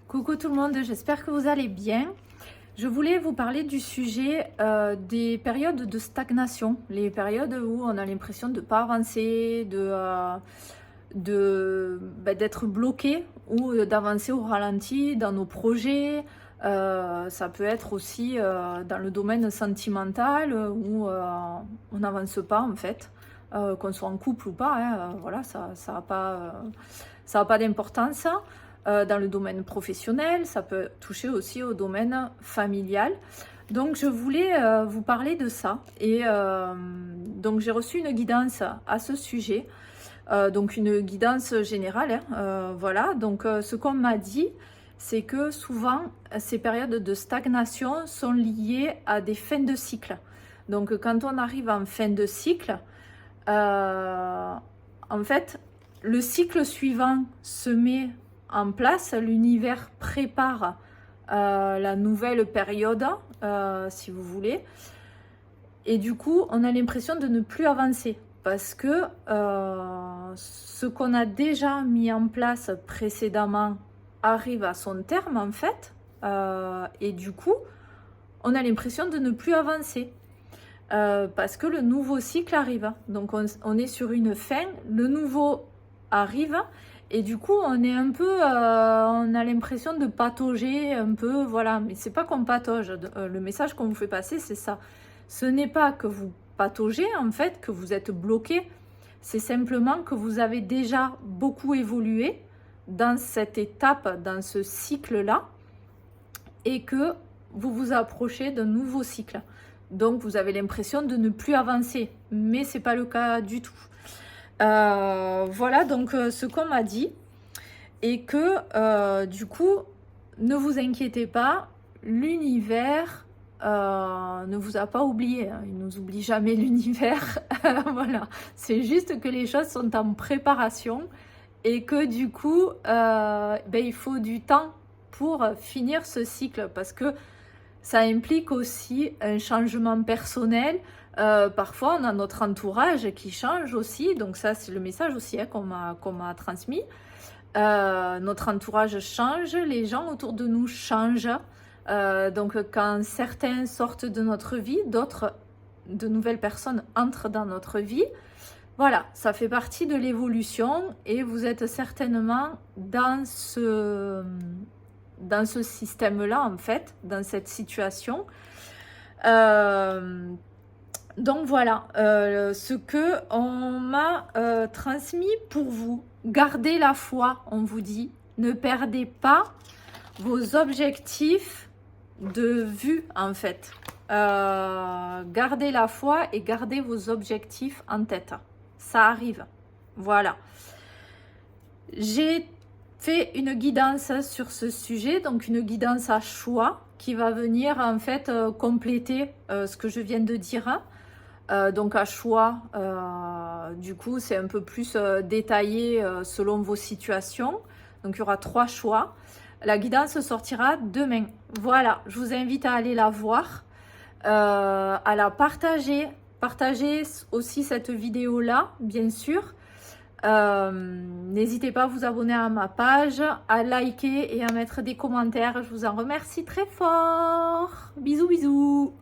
Coucou tout le monde, j'espère que vous allez bien. Je voulais vous parler du sujet des périodes de stagnation, les périodes où on a l'impression de ne pas avancer, d'être bloqué ou d'avancer au ralenti dans nos projets. Ça peut être aussi dans le domaine sentimental où on n'avance pas en fait, qu'on soit en couple ou pas, hein, voilà, ça a pas d'importance. Dans le domaine professionnel, ça peut toucher aussi au domaine familial. Donc je voulais vous parler de ça et donc j'ai reçu une guidance à ce sujet, donc une guidance générale, hein, voilà. Donc ce qu'on m'a dit, c'est que souvent ces périodes de stagnation sont liées à des fins de cycle. Donc quand on arrive en fin de cycle, en fait le cycle suivant se met en place, l'univers prépare la nouvelle période, si vous voulez, et du coup on a l'impression de ne plus avancer parce que ce qu'on a déjà mis en place précédemment arrive à son terme en fait, et du coup on a l'impression de ne plus avancer. Parce que le nouveau cycle arrive, donc on est sur une fin, le nouveau arrive, et du coup on est un peu, on a l'impression de patauger un peu, voilà, mais c'est pas qu'on patauge, le message qu'on vous fait passer c'est ça, ce n'est pas que vous pataugez en fait, que vous êtes bloqué, c'est simplement que vous avez déjà beaucoup évolué dans cette étape, dans ce cycle-là, et que vous vous approchez d'un nouveau cycle. Donc vous avez l'impression de ne plus avancer, mais c'est pas le cas du tout. Voilà donc ce qu'on m'a dit, et que du coup ne vous inquiétez pas, l'univers ne vous a pas oublié, hein. Il nous oublie jamais l'univers. Voilà, c'est juste que les choses sont en préparation et que du coup il faut du temps pour finir ce cycle, parce que ça implique aussi un changement personnel. Parfois, on a notre entourage qui change aussi. Donc ça, c'est le message aussi, hein, qu'on m'a transmis. Notre entourage change, les gens autour de nous changent. Donc quand certains sortent de notre vie, d'autres, de nouvelles personnes entrent dans notre vie. Voilà, ça fait partie de l'évolution et vous êtes certainement dans ce système-là, en fait, dans cette situation. Donc voilà, ce que on m'a transmis pour vous. Gardez la foi, on vous dit. Ne perdez pas vos objectifs de vue, en fait. Gardez la foi et gardez vos objectifs en tête. Ça arrive. Voilà. J'ai fait une guidance sur ce sujet, donc une guidance à choix qui va venir en fait compléter ce que je viens de dire. Donc à choix, du coup c'est un peu plus détaillé selon vos situations. Donc il y aura 3 choix. La guidance sortira demain. Voilà, je vous invite à aller la voir, à la partager. Partagez aussi cette vidéo là, bien sûr. N'hésitez pas à vous abonner à ma page, à liker et à mettre des commentaires. Je vous en remercie très fort. Bisous bisous.